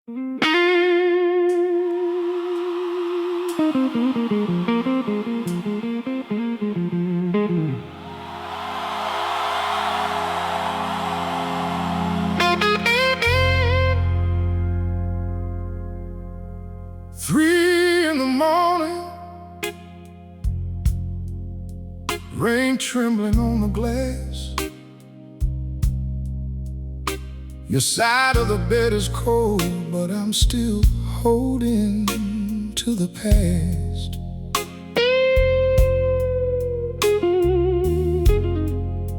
3 in the morning, rain trembling on the glass. Your side of the bed is cold, but I'm still holding to the past.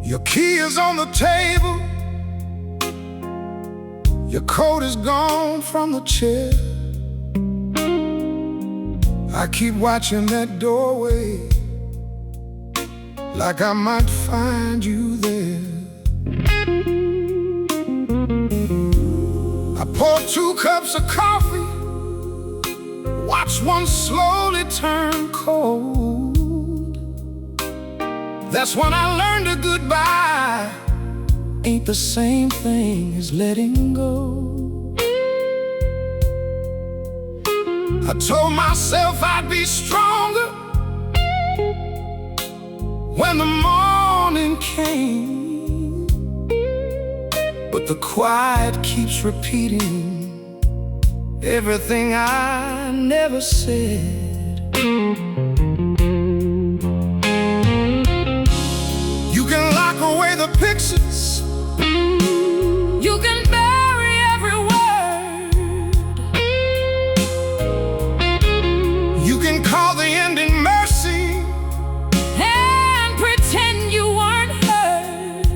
Your key is on the table, your coat is gone from the chair. I keep watching that doorway, like I might find you there. I pour 2 cups of coffee, watch one slowly turn cold. That's when I learned a goodbye ain't the same thing as letting go. I told myself I'd be stronger when the morning came, but the quiet keeps repeating everything I never said. You can lock away the pictures, you can bury every word, you can call the ending mercy and pretend you weren't hurt.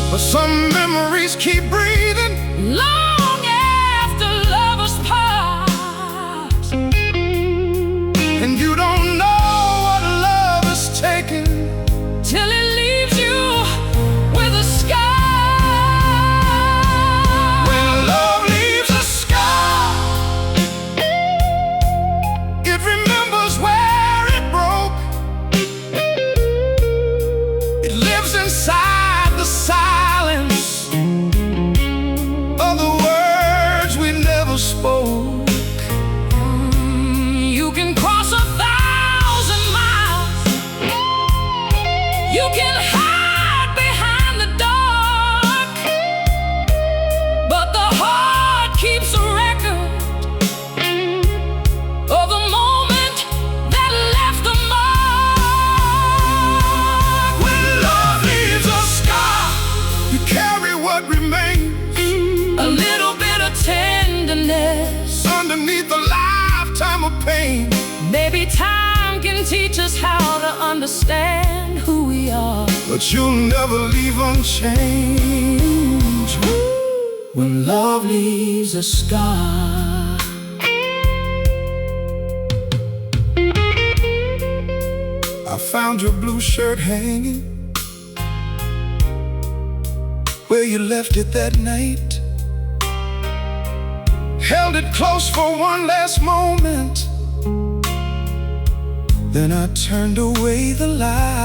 But some memories keep breathing long after lovers part, and you don't know what love is taking till it leaves you with a scar. When love leaves a scar, it remembers where it broke. It lives inside the silence of the words we never spoke. You can cross 1,000 miles, you can hide behind the dark, but the heart keeps a record of the moment that left the mark. When love leaves a scar, you carry what remains, a little bit of tenderness underneath a lifetime of pain. Maybe time can teach us how to understand who we are, but you'll never leave unchanged when love leaves a scar. I found your blue shirt hanging where you left it that night. Held it close for one last moment, then I turned away the light.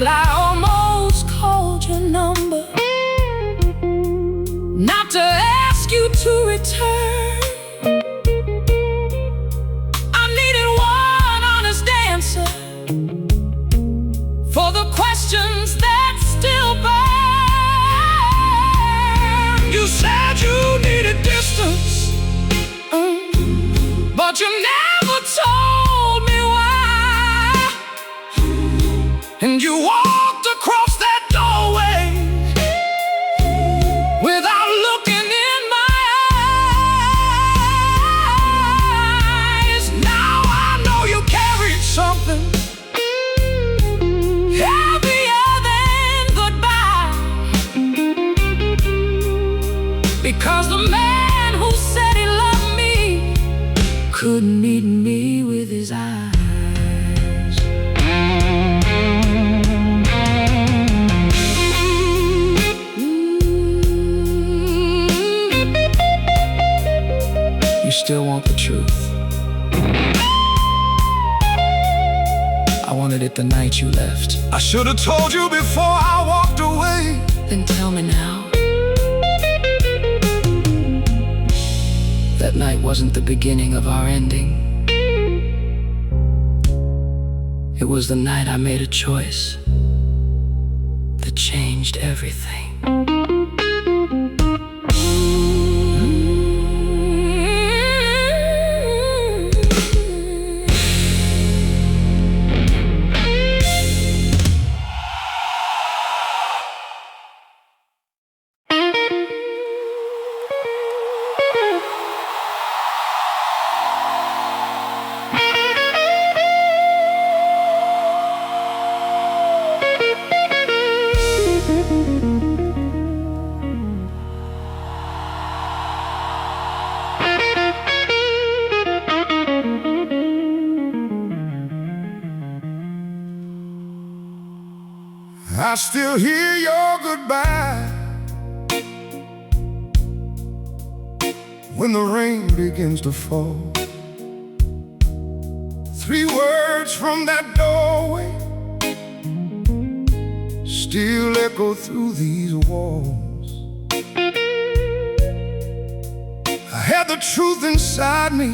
I almost called your number, not to ask you to return. I needed one honest answer for the questions that still burn. You said you needed distance, but you never told me why. And you walked across that doorway without looking in my eyes. Now I know you carried something heavier than goodbye, because the man who said he loved me couldn't meet me with his eyes. You still want the truth. I wanted it the night you left. I should have told you before I walked away. Then tell me now, night wasn't the beginning of our ending. It was the night I made a choice that changed everything. I still hear your goodbye when the rain begins to fall. 3 words from that doorway still echo through these walls. I had the truth inside me,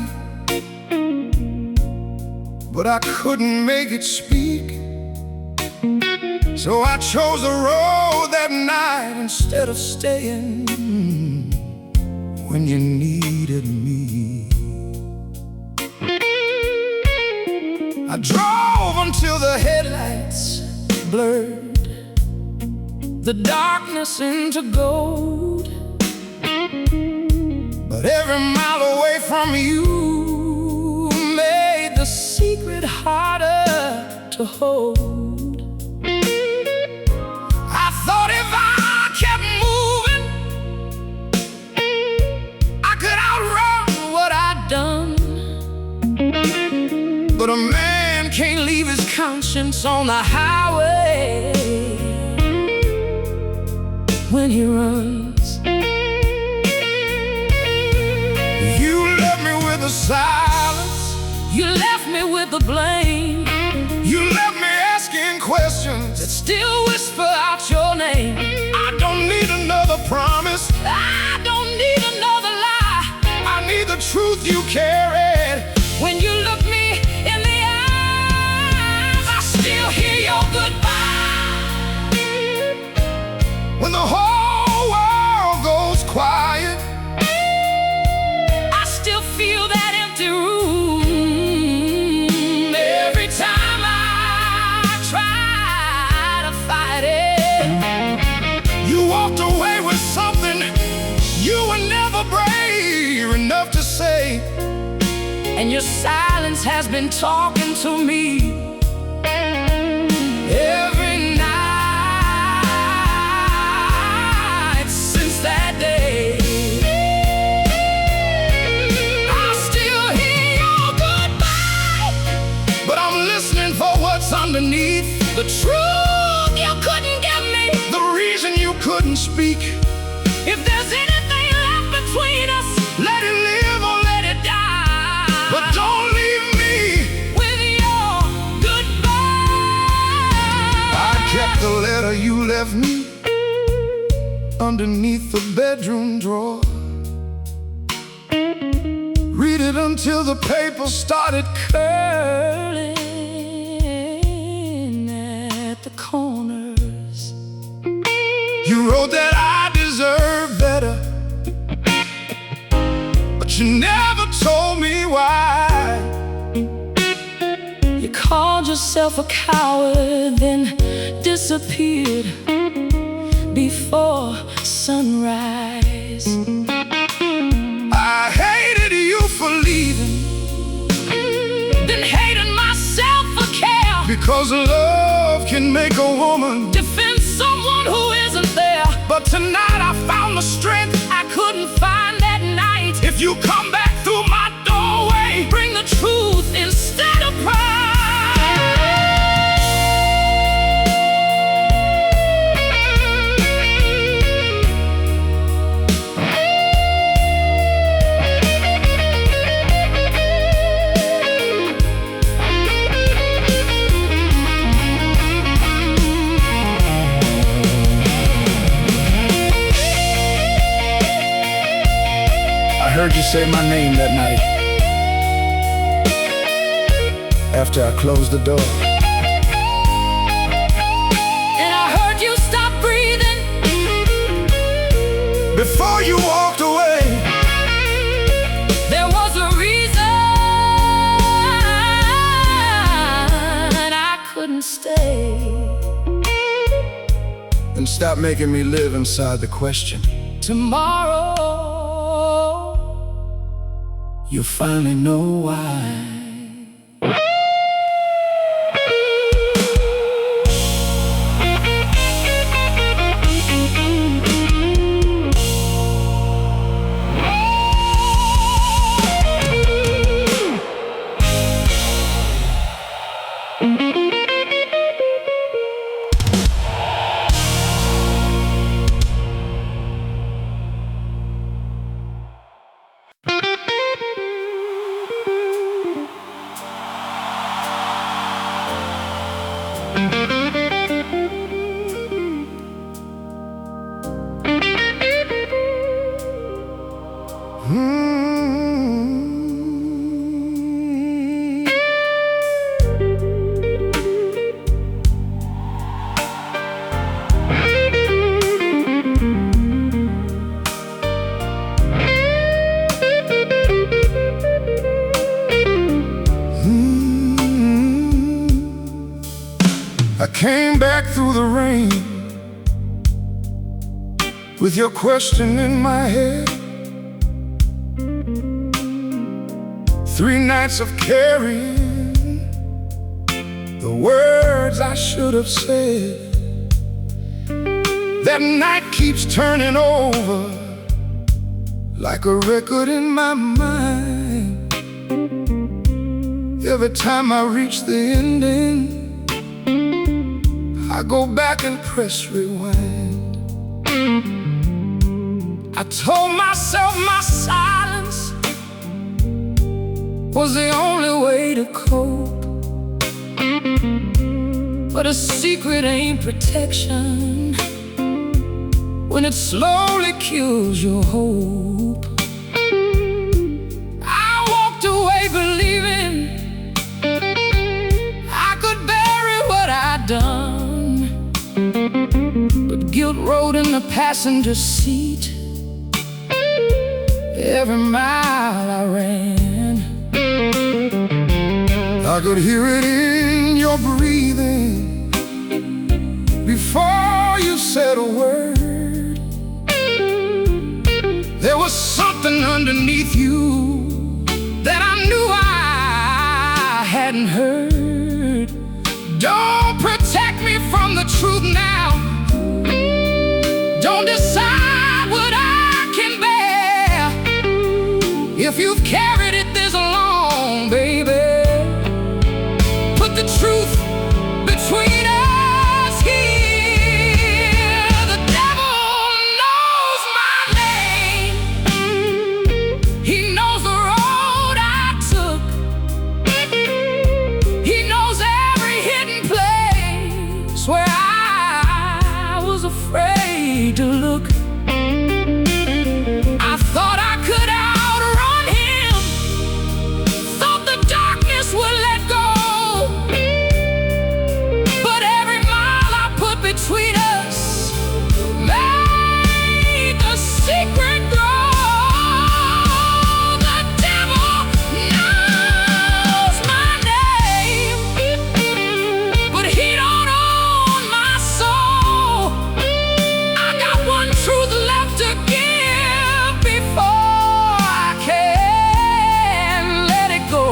but I couldn't make it speak. So I chose the road that night instead of staying when you needed me. I drove until the headlights blurred the darkness into gold. But every mile away from you made the secret harder to hold. But a man can't leave his conscience on the highway when he runs. You left me with the silence. You left me with the blame. You left me asking questions that still whisper out your name. I don't need another promise. I don't need another lie. I need the truth you carried. When you look me in the eyes, I still hear your goodbye. When the whole world goes quiet, I still feel that empty room. Every time I try to fight it, you walked away with something you were never brave enough to say. And your silence has been talking to me every night since that day. I still hear your goodbye, but I'm listening for what's underneath. The truth you couldn't give me, the reason you couldn't speak. If there's anything left between us, let it live or let it die. But don't leave me with your goodbye. I kept the letter you left me underneath the bedroom drawer. Read it until the paper started curling at the corners. You wrote that I deserve better, but you never told me why. You called yourself a coward, then disappeared before sunrise. I hated you for leaving, then hated myself for care. because love can make a woman defend someone who isn't there. But tonight I found the strength I couldn't find that night. if you come back through my doorway. Bring the truth instead of pride. heard you say my name that night after I closed the door. And I heard you stop breathing before you walked away. There was a reason I couldn't stay. Then stop making me live inside the question. Tomorrow you'll finally know why. I came back through the rain with your question in my head. 3 nights of carrying the words I should have said. That night keeps turning over like a record in my mind. Every time I reach the ending, I go back and press rewind. I told myself my silence was the only way to cope, but a secret ain't protection when it slowly kills your hope. I walked away believing I could bury what I'd done, but guilt rode in the passenger seat every mile I ran. I could hear it in your breathing before you said a word. There was something underneath you that I knew I hadn't heard. Don't protect me from the truth now. Don't decide what I can bear. If you've carried it this long, baby, put the truth between us here. The devil knows my name. He knows the road I took. He knows every hidden place where I was afraid to look. I thought I could outrun him, thought the darkness would let go, but every mile I put between us made the secret grow. The devil knows my name, but he don't own my soul. I got one truth left to give before I can let it go.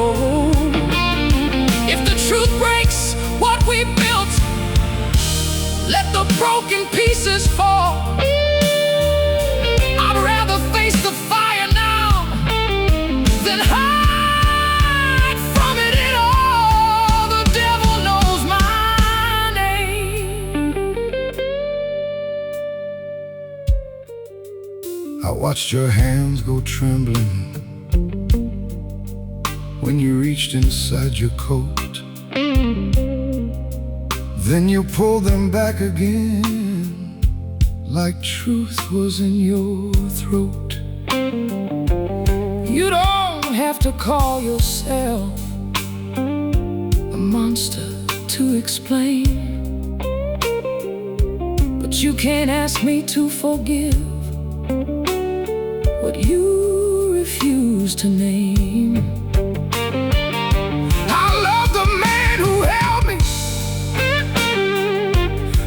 If the truth breaks what we built, let the broken pieces fall. I'd rather face the fire now than hide from it at all. The devil knows my name. I watched your hands go trembling when you reached inside your coat. Then you pulled them back again like truth was in your throat. have to call yourself a monster to explain, but you can't ask me to forgive what you refuse to name. I love the man who held me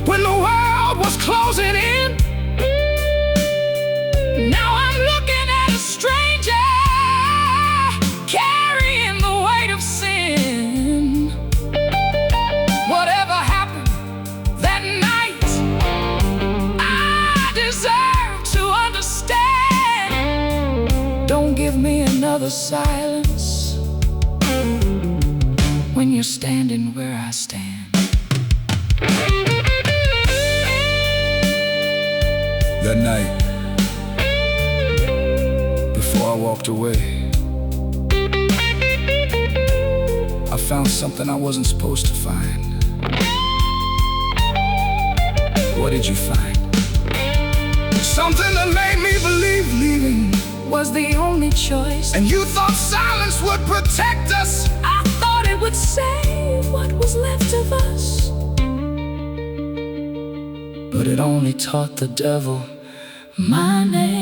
when the world was closing in. Now I'm looking at a stranger carrying the weight of sin. Whatever happened that night, I deserve to understand. Don't give me another silence when you're standing where I stand. That night, before I walked away, I found something I wasn't supposed to find. What did you find? Something that made me believe leaving Was the only choice, and you thought silence would protect us. I thought it would save what was left of us, But it only taught the devil my name.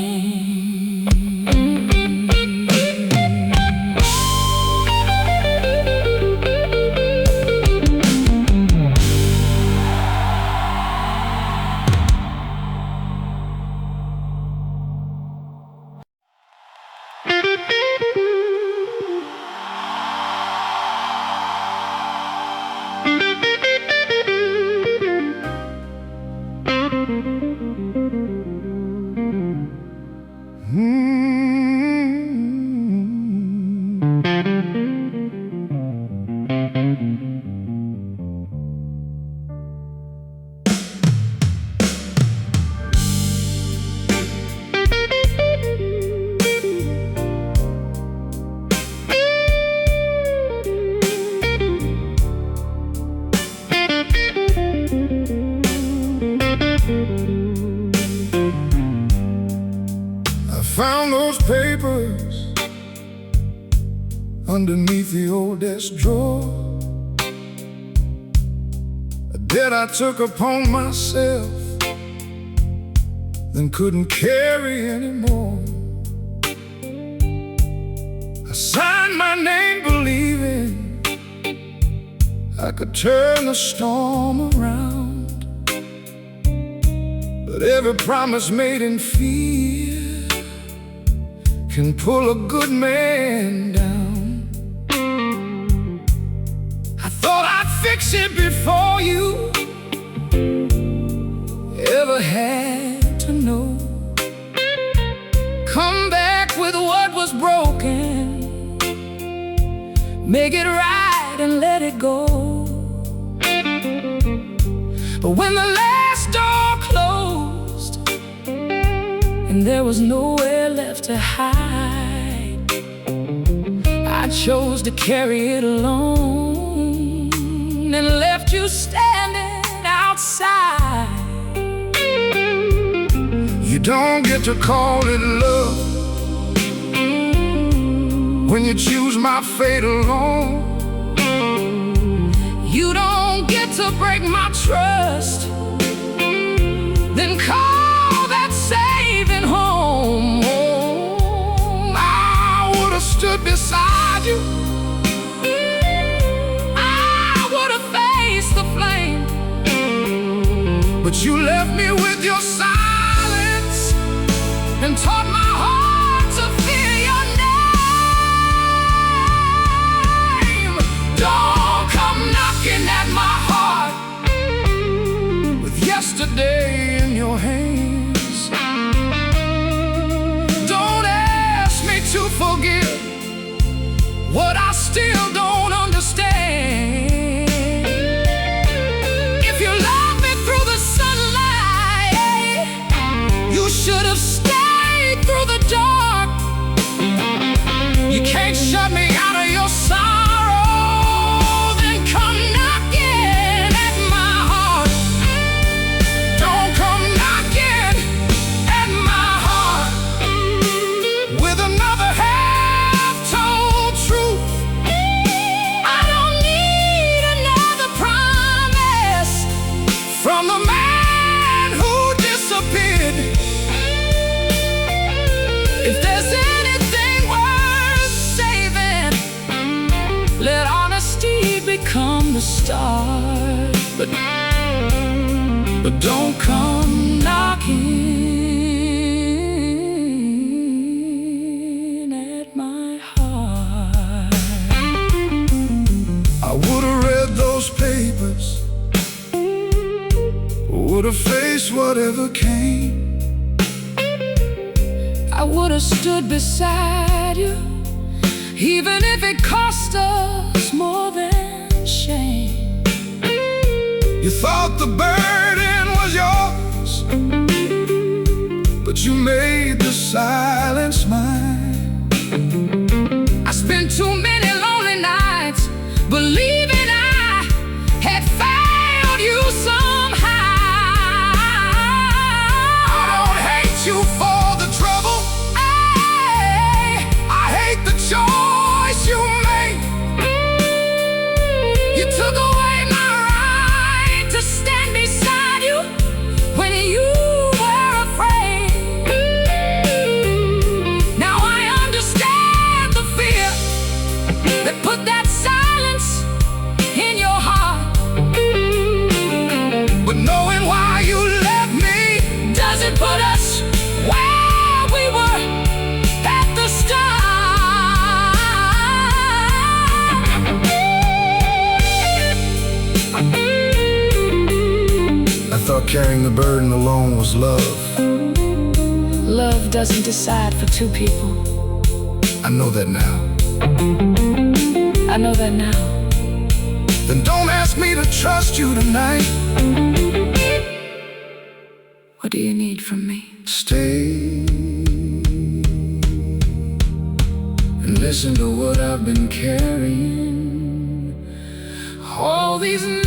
I found those papers underneath the old desk drawer, a debt I took upon myself, then couldn't carry anymore. I signed my name believing I could turn the storm around, but every promise made in fear can pull a good man down. I thought I'd fix it before you ever had to know. Come back with what was broken, make it right and let it go. But when the last door closed and there was nowhere left to hide, I chose to carry it alone and left you standing outside. You don't get to call it love when you choose my fate alone. You don't get to break my trust, then call that saving home. I would have stood beside you, I would have faced the flame, but you left me with your silence and taught my heart to fear your name. Don't come knocking at my heart with yesterday in your hands. Don't ask me to forgive what I still don't understand. if you love me through the sunlight, But don't come knocking at my heart. I would've read those papers, would've faced whatever came. I would've stood beside you, even if it cost us more than shame. You thought the burden was yours, but you made the silence mine. I spent too many lonely nights believing I had failed you somehow. I don't hate you for the trouble, I hate the choice you made. You took away my right to stand beside you when you were afraid. Now I understand the fear that put that silence in your heart. But knowing why you left me Doesn't put us where we were at the start. I thought carrying the burden alone was love. Love doesn't decide for two people. I know that now. I know that now. Then don't ask me to trust you tonight. What do you need from me? Stay and listen to what I've been carrying All these nights.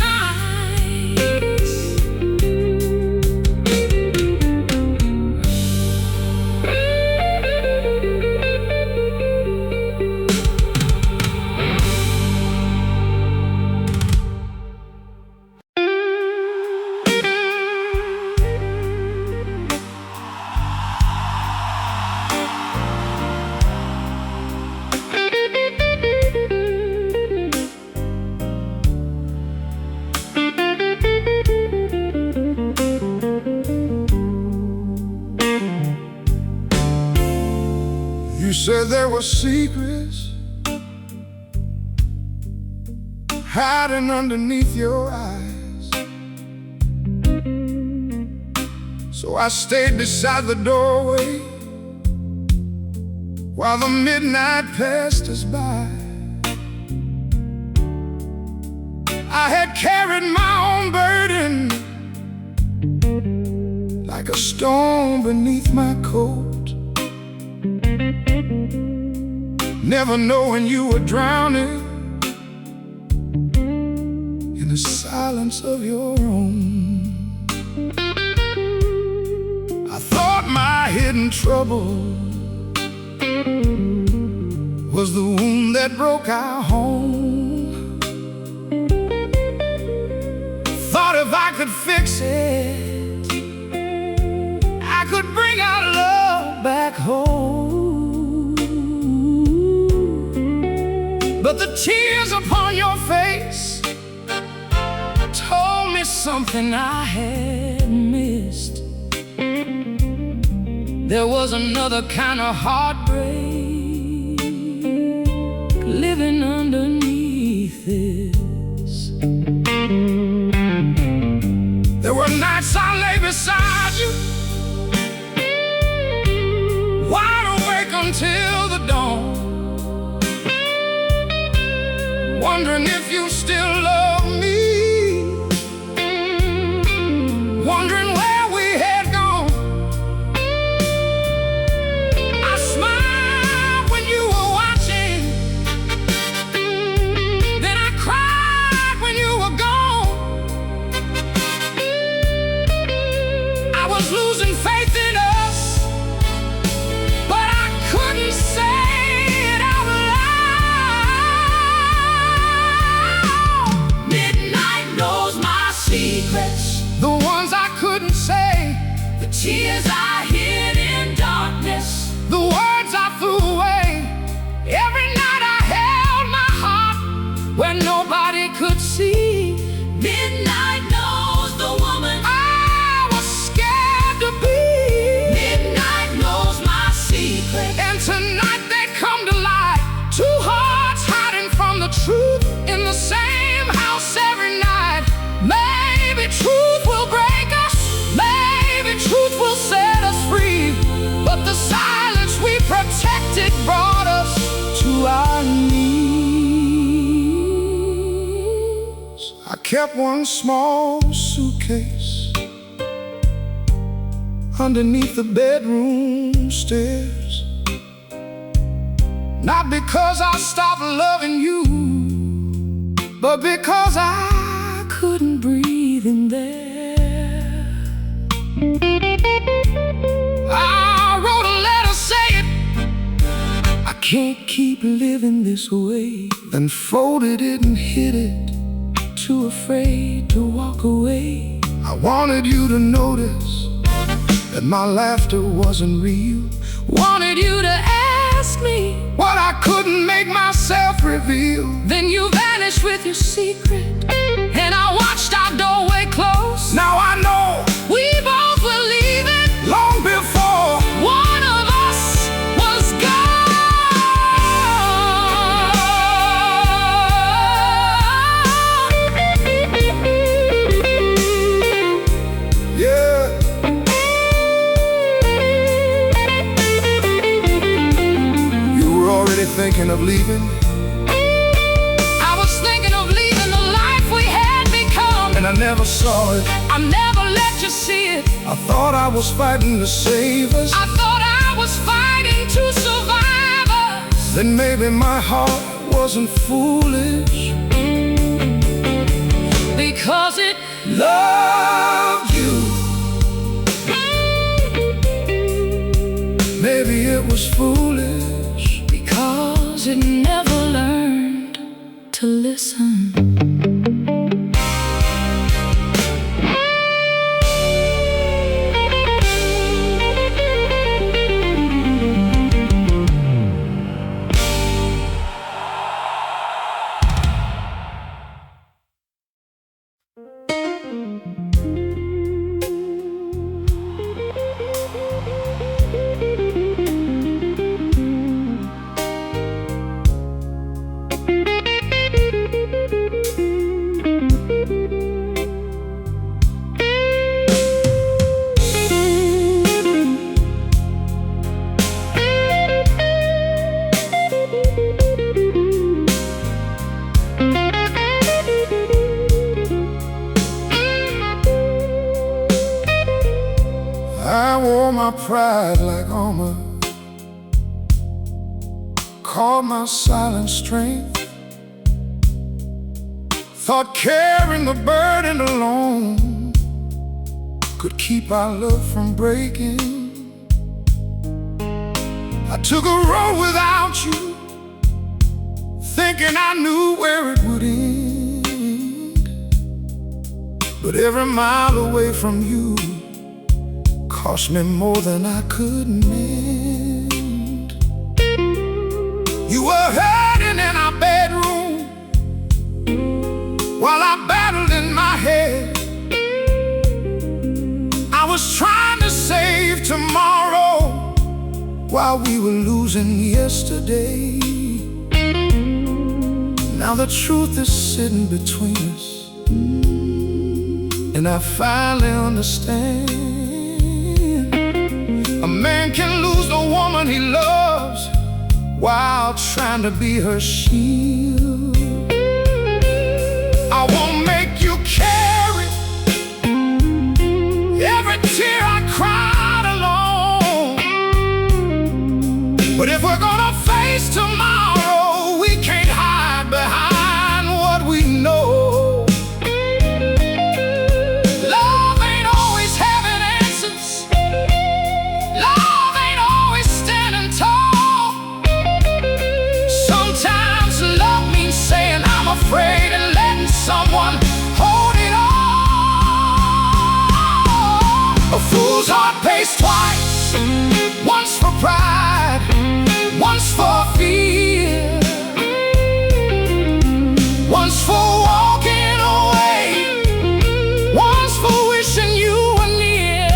You said there were secrets hiding underneath your eyes. So I stayed beside the doorway while the midnight passed us by. I had carried my own burden like a stone beneath my coat, never knowing you were drowning in the silence of your own. I thought my hidden trouble was the wound that broke our home. Thought if I could fix it, I could bring our love back home. But the tears upon your face told me something I had missed. There was another kind of heartbreak living underneath this. There were nights I lay beside you, wide awake until the dawn, wondering if you still love me, wondering where we had gone. I smiled when you were watching, then I cried when you were gone. I was losing faith in us, but I couldn't say it out loud. kept one small suitcase underneath the bedroom stairs. Not because I stopped loving you, but because I couldn't breathe in there. I wrote a letter saying I can't keep living this way, then folded it and hid it, too afraid to walk away. I wanted you to notice that my laughter wasn't real. Wanted you to ask me what I couldn't make myself reveal. Then you vanished with your secret, and I watched our doorway close. Now I know we both were leaving long before one of us was gone. Yeah. Thinking of leaving? I was thinking of leaving the life we had become, and I never saw it. I never let you see it. I thought I was fighting to save us. I thought I was fighting to survive us. Then maybe my heart wasn't foolish, because it loved you. Maybe it was foolish, because it never learned to listen. I wore my pride like armor, called my silent strength. Thought carrying the burden alone could keep our love from breaking. I took a road without you, thinking I knew where it would end. But every mile away from you cost me more than I could mend. You were hurting in our bedroom while I battled in my head. I was trying to save tomorrow while we were losing yesterday. Now the truth is sitting between us, and I finally understand. A man can lose the woman he loves while trying to be her shield. I won't make you carry every tear I cried alone. But if we're gonna face tomorrow, we can't hide behind what we know. Afraid of letting someone hold it all. A fool's heart pays twice, once for pride, once for fear, once for walking away, once for wishing you were near.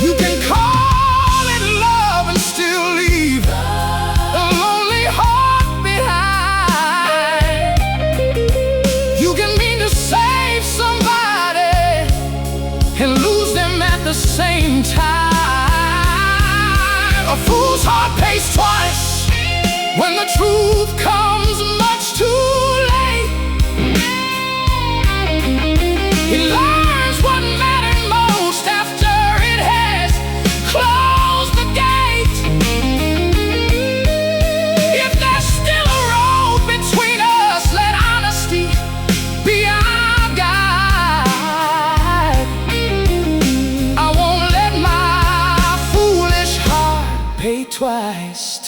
You can call it love and still leave a lonely heart behind. And lose them at the same time. A fool's heart pays twice when the truth comes much too late.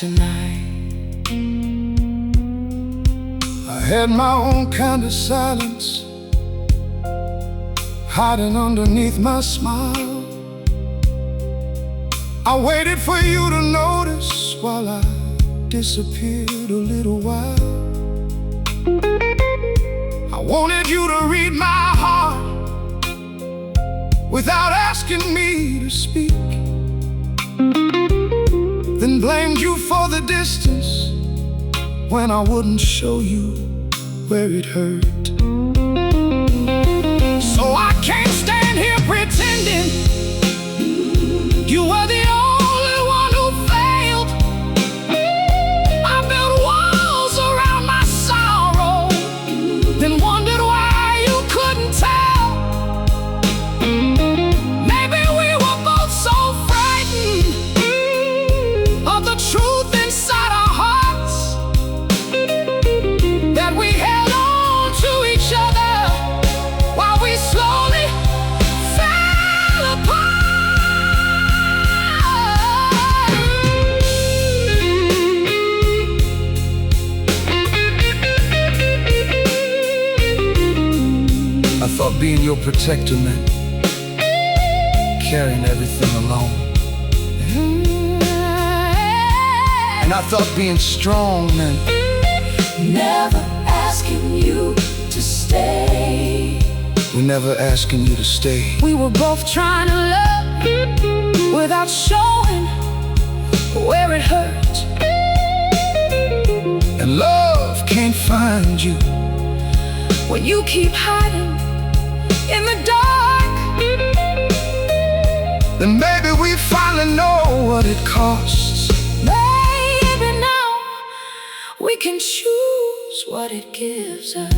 tonight. I had my own kind of silence, hiding underneath my smile. I waited for you to notice while I disappeared a little while. I wanted you to read my heart without asking me to speak, then blamed you for the distance when I wouldn't show you where it hurt. So I can't stand here pretending you were the only one who failed. I built walls around my sorrow, then wondered why you couldn't tell. Maybe we were both so frightened of the truth inside our hearts that we held on to each other while we slowly fell apart. I thought being your protector meant carrying everything alone. And I thought being strong meant Never asking you to stay. we're never asking you to stay. We were both trying to love without showing where it hurt. And love can't find you When you keep hiding in the dark, then maybe we finally know what it costs. baby, now we can choose what it gives us.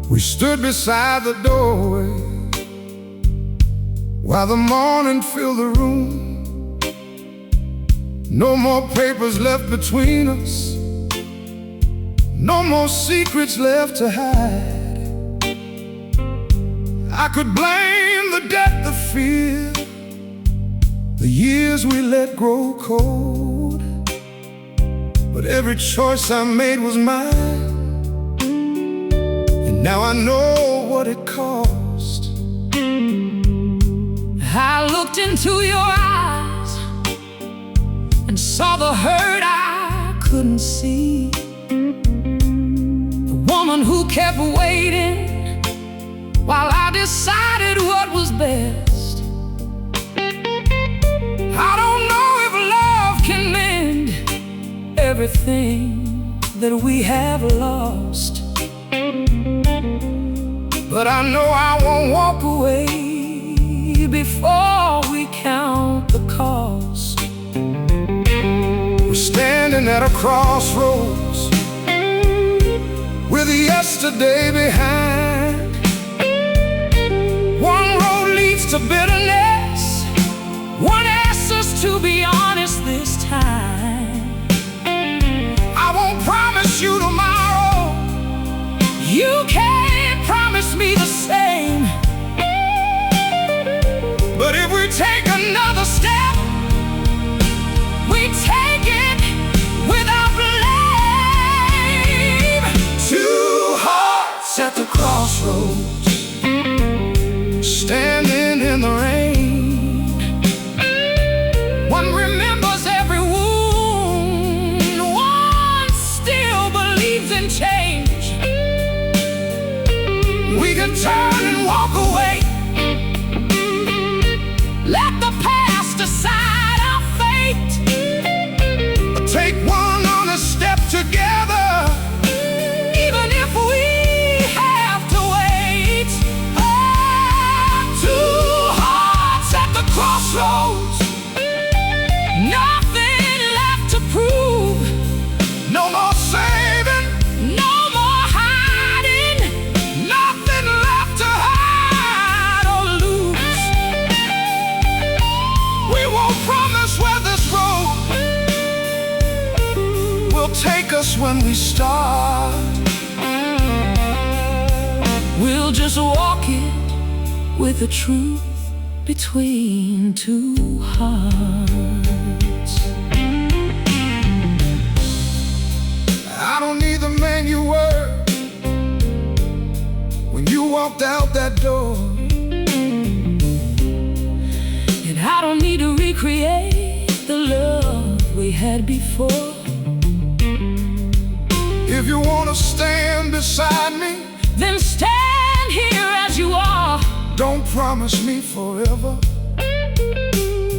We stood beside the doorway while the morning filled the room. No more papers left between us, no more secrets left to hide. I could blame the depth of fear, the years we let grow cold, but every choice I made was mine. Now I know what it cost. I looked into your eyes and saw the hurt I couldn't see. The woman who kept waiting while I decided what was best. I don't know if love can mend everything that we have lost, but I know I won't walk away before we count the cost. We're standing at a crossroads with yesterday behind. One road leads to bitterness, one asks us to be honest this time. I won't promise you tomorrow, You can't promise me the same, but if we take another step, we take it without blame. two hearts at the crossroads, standing in the rain. when we start. We'll just walk it with the truth between two hearts. I don't need the man you were when you walked out that door. And I don't need to recreate the love we had before. If you want to stand beside me, then stand here as you are. Don't promise me forever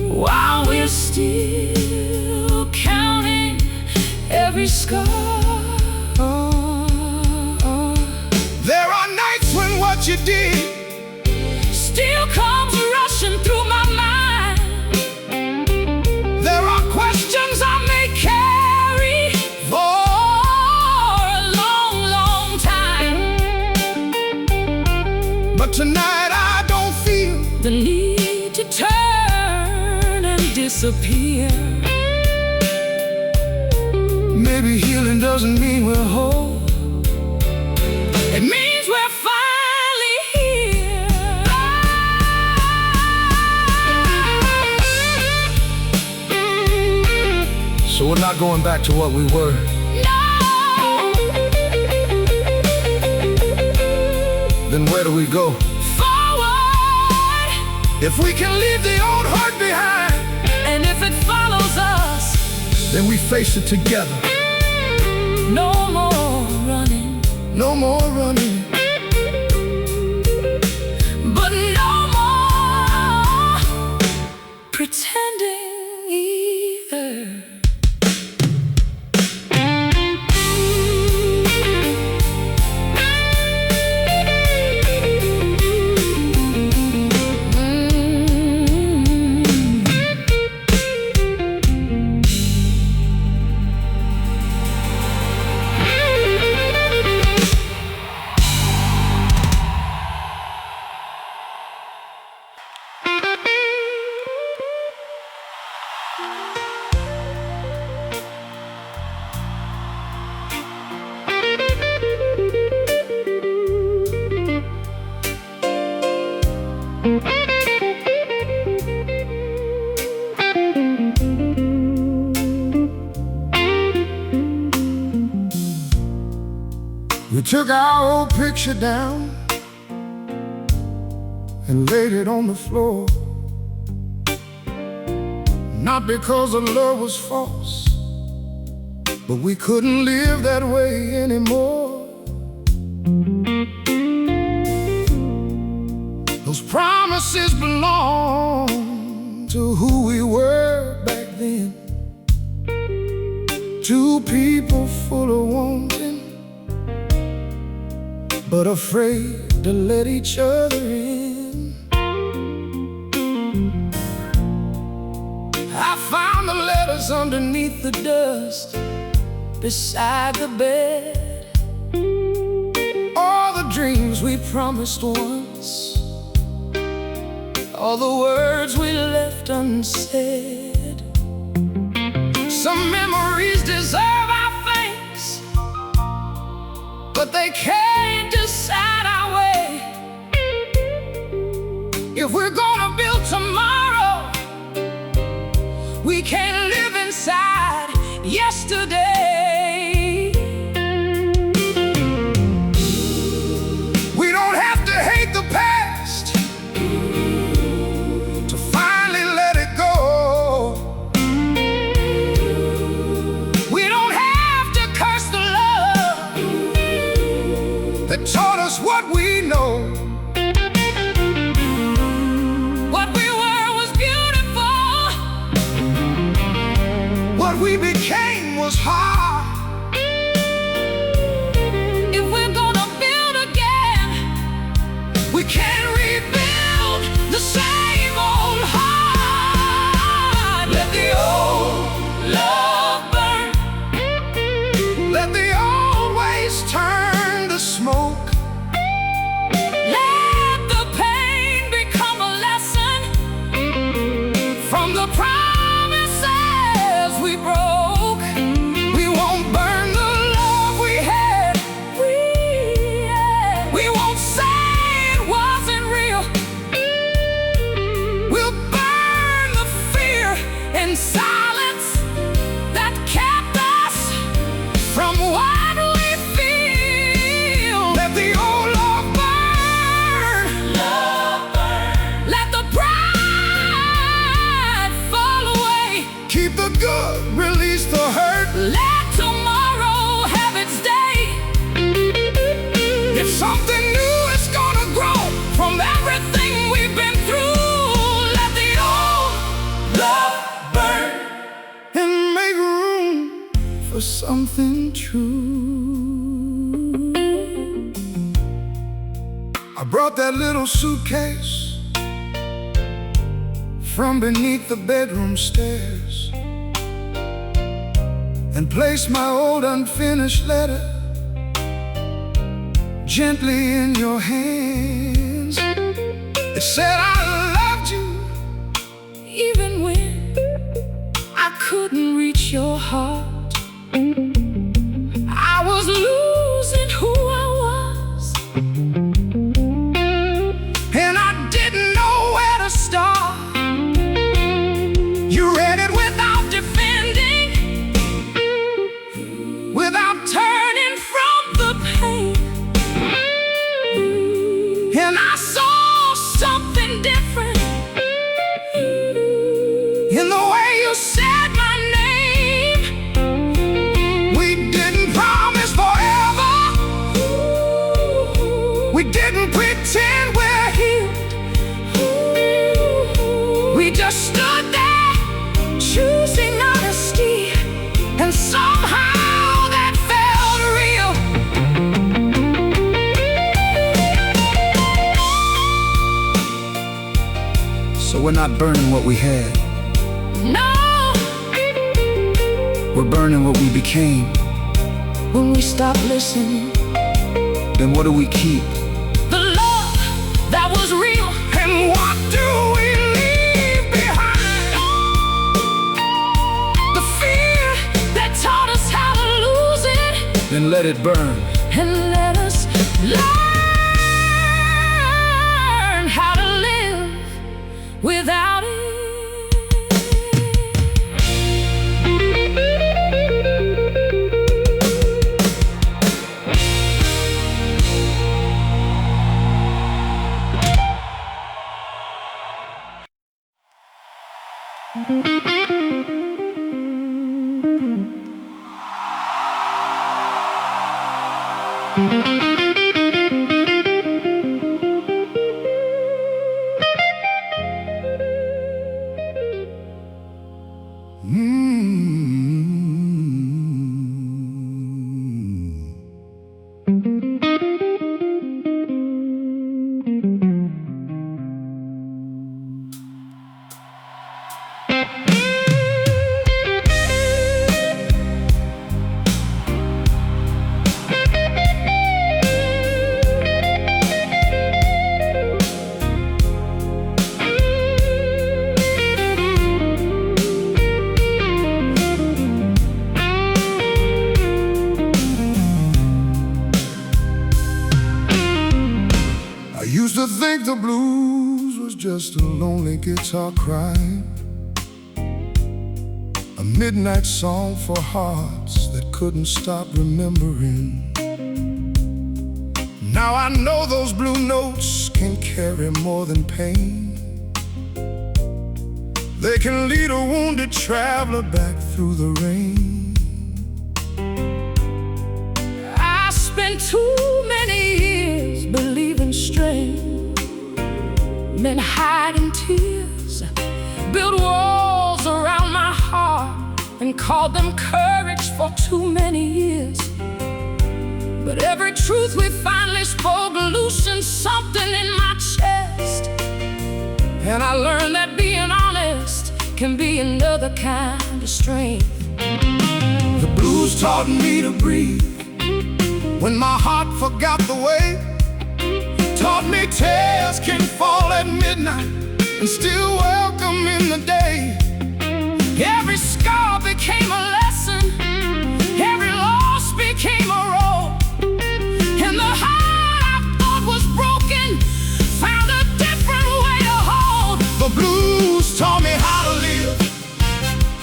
while we're still counting every scar. There are nights when what you did still comes rushing through my mind. There are questions I may carry for a long, long time. But tonight I don't feel the need to turn and disappear. Maybe healing doesn't mean we're whole. It means we're finally here. So we're not going back to what we were. No. Then where do we go? Forward. If we can leave the old hurt behind, and if it follows us, then we face it together. No more running, no more running, but no more pretending either. We took our old picture down and laid it on the floor. Not because the love was false, but we couldn't live that way anymore. Those promises belong to who we were back then. Two people full of wanting, but afraid to let each other in. I found the letters underneath the dust beside the bed. All the dreams we promised once, all the words we left unsaid. Some memories deserve our thanks, but they can't decide our way. If we're gonna build tomorrow, we can't live inside yesterday. We don't have to hate the past to finally let it go. We don't have to curse the love that taught us what we know. What we were was beautiful. What we became was hard. If we're gonna build again, we can't rebuild the same old heart. Let the old love burn. Let the old ways turn to smoke. Let the pain become a lesson from the promises we broke. We won't burn the for something true. I brought that little suitcase from beneath the bedroom stairs and placed my old unfinished letter gently in your hands. It said I loved you even when I couldn't reach your heart. I was losing who I was, and I didn't know where to start. You read it without defending, without turning from the pain. And I saw something different in the way you said my name. We didn't promise forever. We didn't pretend we're healed. We just stood there choosing honesty, and somehow that felt real. So we're not burning what we had. No, We're burning what we became. when we stop listening, Then what do we keep? the love that was real. And what do we leave behind? The fear that taught us how to lose it, Then let it burn. and let us learn how to live without it. I used to think the blues was just a lonely guitar crying, a midnight song for hearts that couldn't stop remembering. Now I know those blue notes can carry more than pain. They can lead a wounded traveler back through the rain. I spent too many years believing strength meant hiding tears, built walls around my heart and called them courage for too many years. But every truth we finally spoke loosened something in my chest, and I learned that being honest can be another kind of strength. The blues taught me to breathe when my heart forgot the way. Taught me tears can fall at midnight and still welcome in the day. Every scar became a lesson, every loss became a road, and the heart I thought was broken found a different way to hold. The blues taught me how to live,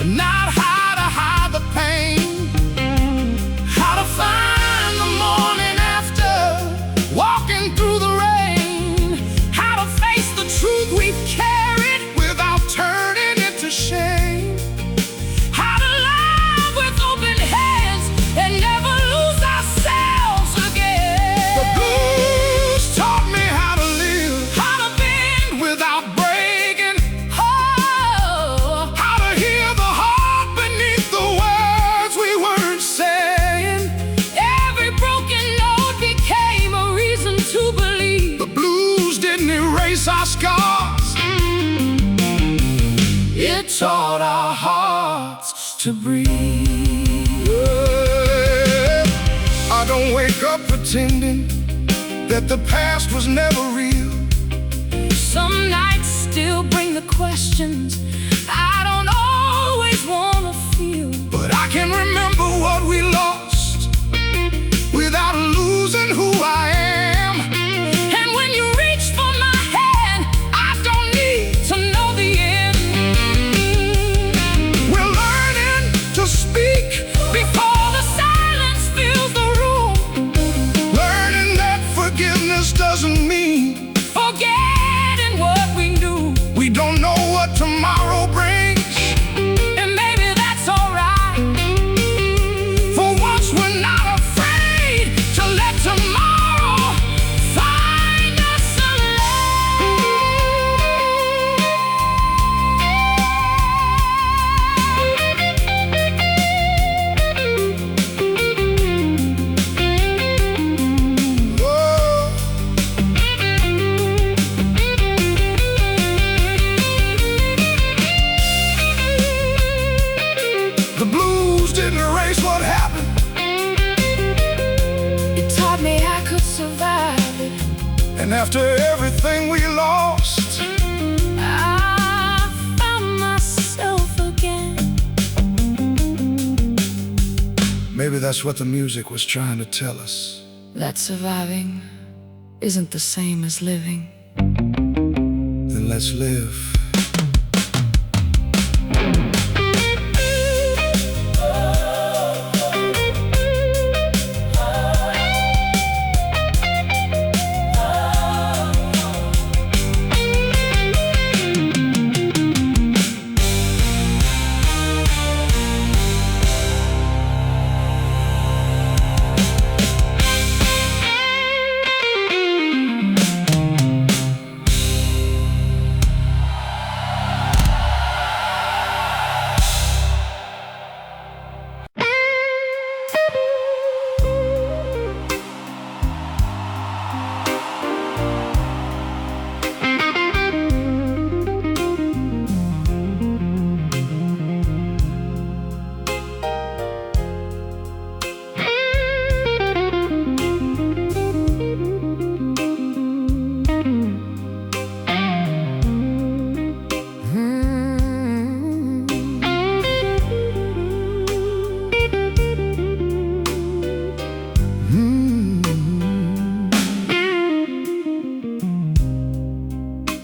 not how to hide the pain, how to find the morning after walking through the rain, how to face the truth we've carried taught our hearts to breathe. I don't wake up pretending that the past was never real. Some nights still bring the questions I don't always wanna feel. But I can remember what we lost without losing who I am. And when you reach for my hand, I don't need to know the end. We're learning to speak Before the silence fills the room, learning that forgiveness doesn't mean forgetting what we knew. we don't know what tomorrow brings. And maybe that's alright. For once we're not afraid to let tomorrow Find us oh, the blues didn't erase what happened. It taught me I could survive it. And after everything we lost, I found myself again. maybe that's what the music was trying to tell us. That surviving isn't the same as living. Then let's live.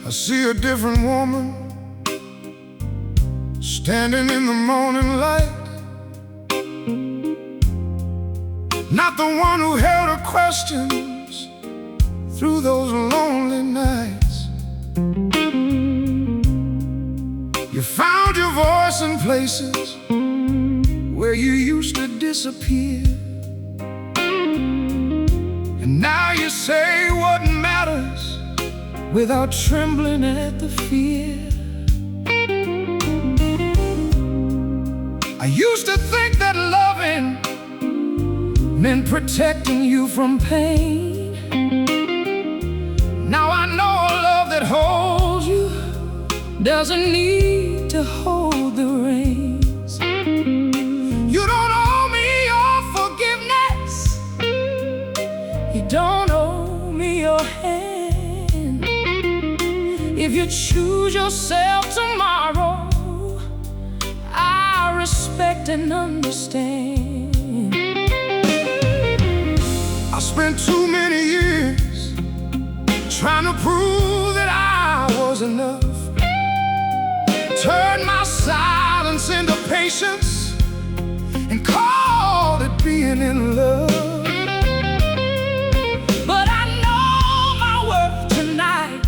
I see a different woman standing in the morning light. Not the one who held her questions through those lonely nights. You found your voice in places where you used to disappear. And now you say what matters without trembling at the fear. I used to think that loving meant protecting you from pain. Now I know a love that holds you doesn't need to hold the reins. You don't owe me your forgiveness. You don't owe me your hand. If you choose yourself tomorrow, I respect and understand. I spent too many years trying to prove that I was enough. Turned my silence into patience and called it being in love. But I know my worth tonight,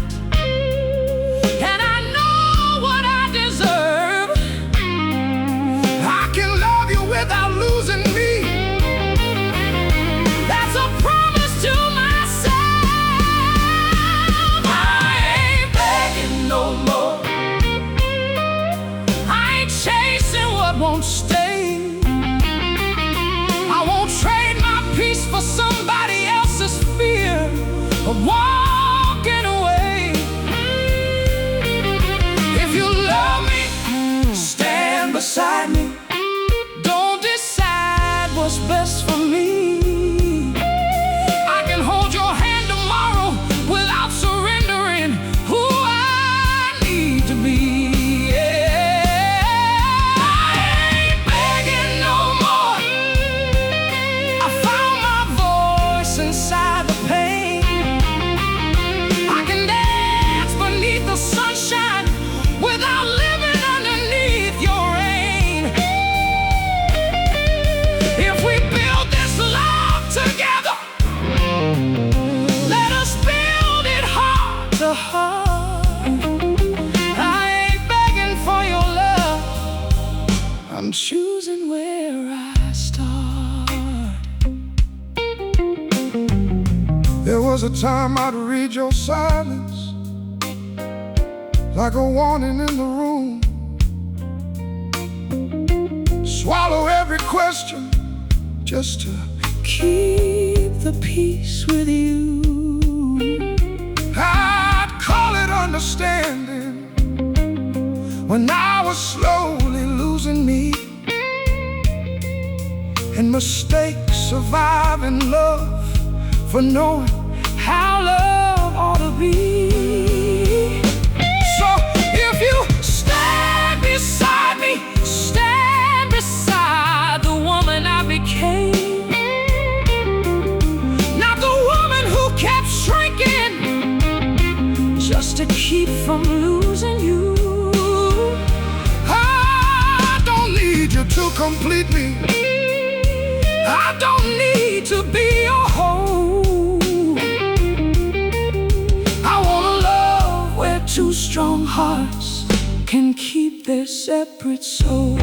and I know what I deserve. I can love you without losing me. That's a promise to myself. I ain't begging no more. I ain't chasing what won't stay. I won't trade my peace for somebody else's fear of walking away. If you love me, I'm choosing where I start. There was a time I'd read your silence like a warning in the room. Swallow every question just to keep the peace with you. I'd call it understanding when I was slowly losing me, and mistakes surviving love for knowing how love ought to be. So if you stand beside me, stand beside the woman I became, not the woman who kept shrinking just to keep from losing you. I don't need you to complete me. I don't need to be your whole. I want a love where two strong hearts can keep their separate souls.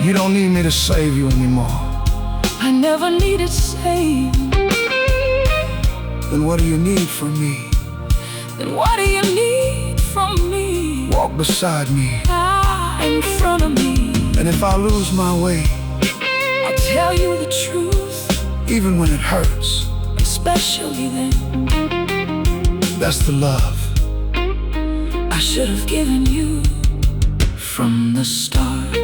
You don't need me to save you anymore. I never needed saving. Then what do you need from me? Then what do you need from me? Walk beside me, In front of me. and if I lose my way, I'll tell you the truth, even when it hurts. especially then. That's the love I should have given you from the start.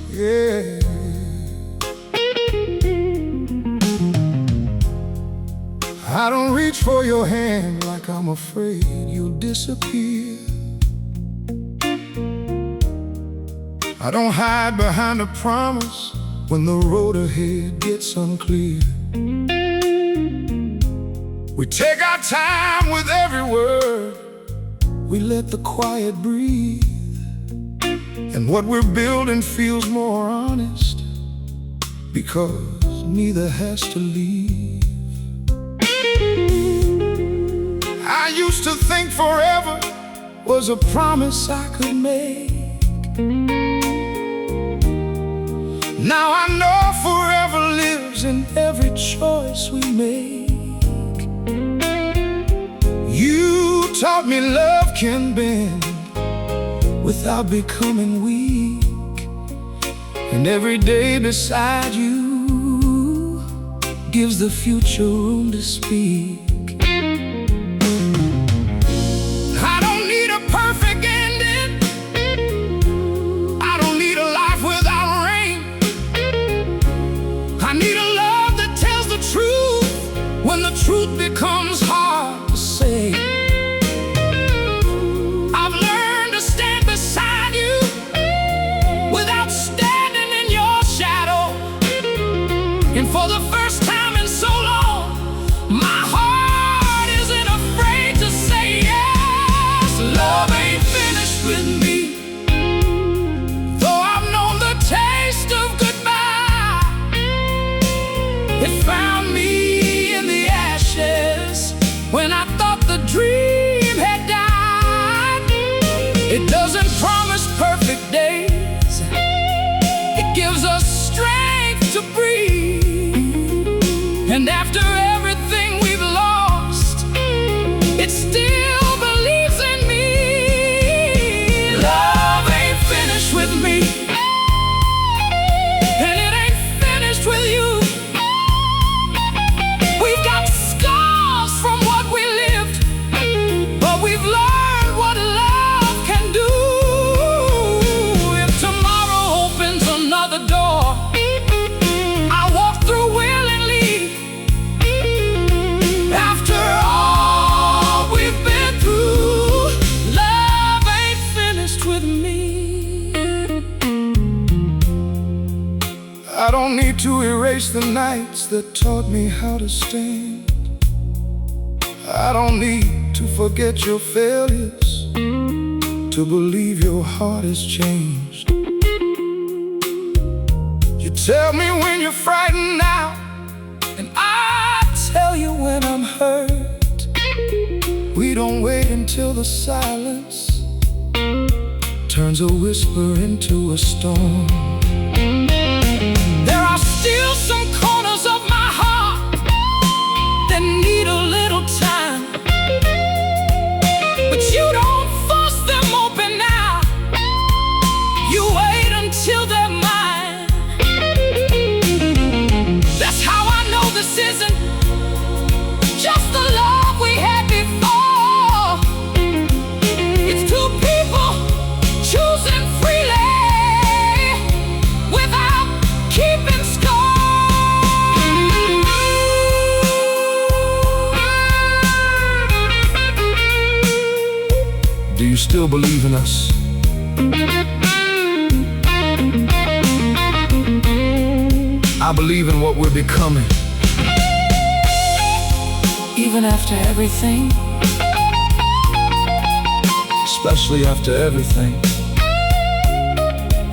Yeah. I don't reach for your hand like I'm afraid you'll disappear. I don't hide behind a promise when the road ahead gets unclear. We take our time with every word, we let the quiet breathe, and what we're building feels more honest because neither has to leave. I used to think forever was a promise I could make. Now I know forever lives in every choice we make. You taught me love can bend without becoming weak, and every day beside you gives the future room to speak. I don't need a perfect ending, I don't need a life without rain. I need a love that tells the truth when the truth becomes hard to say. I've learned to stand beside you without standing in your shadow, and for the first time in so long, my heart isn't afraid to say yes. Love ain't finished with me, though I've known the taste of goodbye. It found me in the ashes when I thought the dream had died. It doesn't promise perfect days, it gives us strength to breathe. And after everything we've lost, it still believes in me. Love ain't finished with me, need to erase the nights that taught me how to stand. I don't need to forget your failures to believe your heart has changed. You tell me when you're frightened now, and I tell you when I'm hurt. We don't wait until the silence turns a whisper into a storm. There are still some corners of my heart that need a little time, but you don't force them open now. You wait until they're mine. That's how I know this isn't just the love we had before. It's two people choosing freely without keeping score. Do you still believe in us? I believe in what we're becoming. Even after everything, Especially after everything.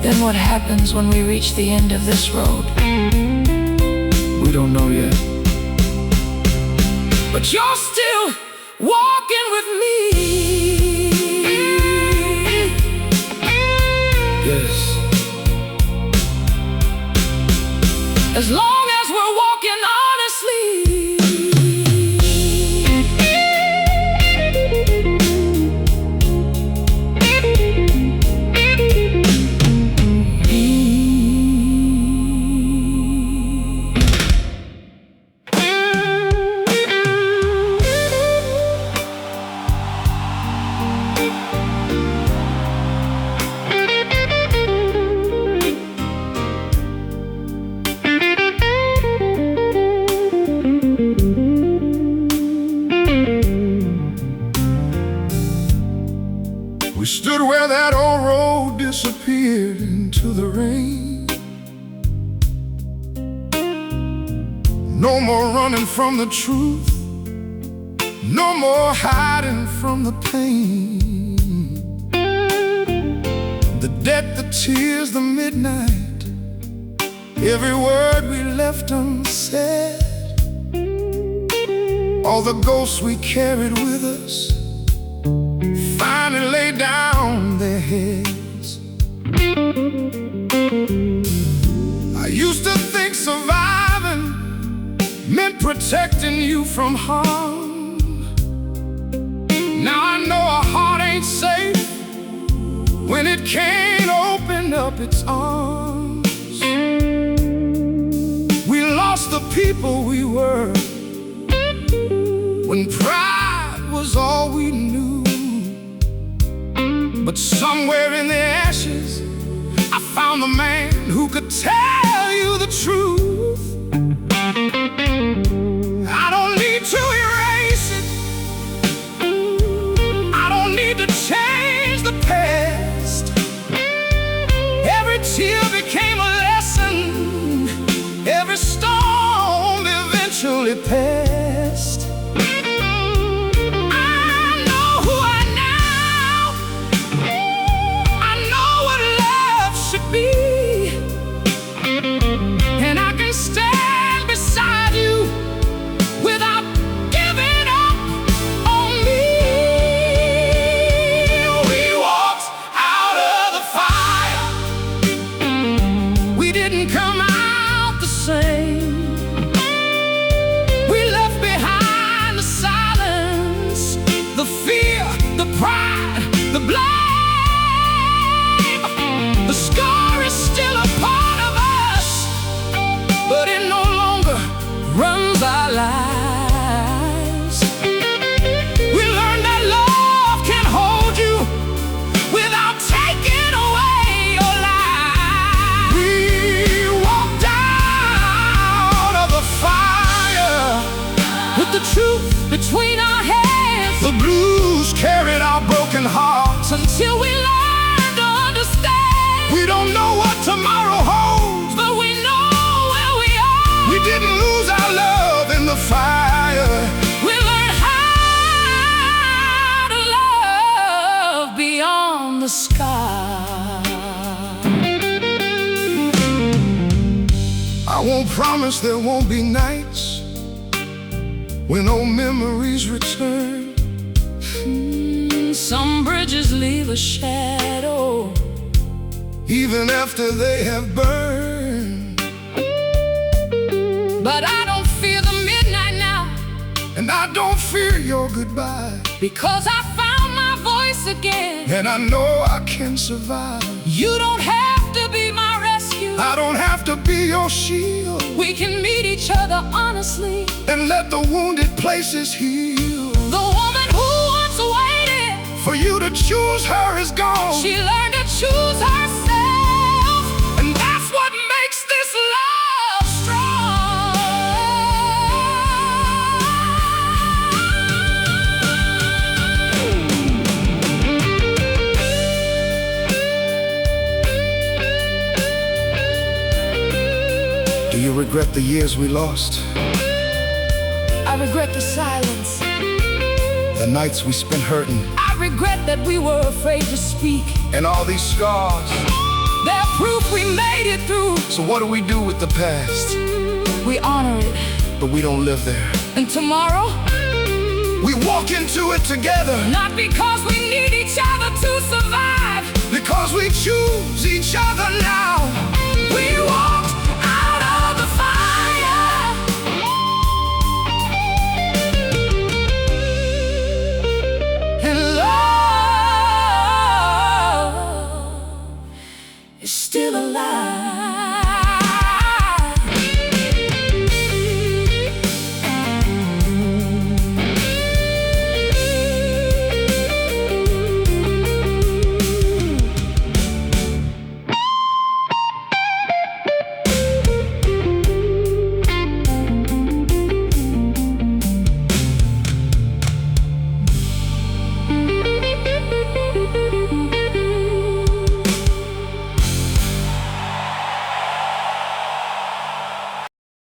then what happens when we reach the end of this road? We don't know yet. But you're still walking with me. Yes. As long as we're walking honestly. We stood where that old road disappeared into the rain. No more running from the truth, no more hiding from the pain. The debt, the tears, the midnight, every word we left unsaid. All the ghosts we carried with us finally lay down their heads. I used to think surviving meant protecting you from harm. Now I know a heart ain't safe when it can't open up its arms. We lost the people we were when pride was all we knew. But somewhere in the ashes, I found the man who could tell you the truth. I don't need to erase it. I don't need to change the past. Every tear became a lesson. Every storm eventually passed. And I can stand beside you without giving up on me. We walked out of the fire. We didn't come out the same. We the sky. I won't promise there won't be nights when old memories return. Some bridges leave a shadow even after they have burned. But I don't fear the midnight now, and I don't fear your goodbye, because I found my voice again, and I know I can survive. You don't have to be my rescue, I don't have to be your shield. we can meet each other honestly and let the wounded places heal. The woman who once waited for you to choose her is gone. She learned to choose herself, and that's what makes this love strong. Do you regret the years we lost? I regret the silence, the nights we spent hurting. I regret that we were afraid to speak. And all these scars, they're proof we made it through. So what do we do with the past? We honor it, but we don't live there. And tomorrow, we walk into it together. not because we need each other to survive,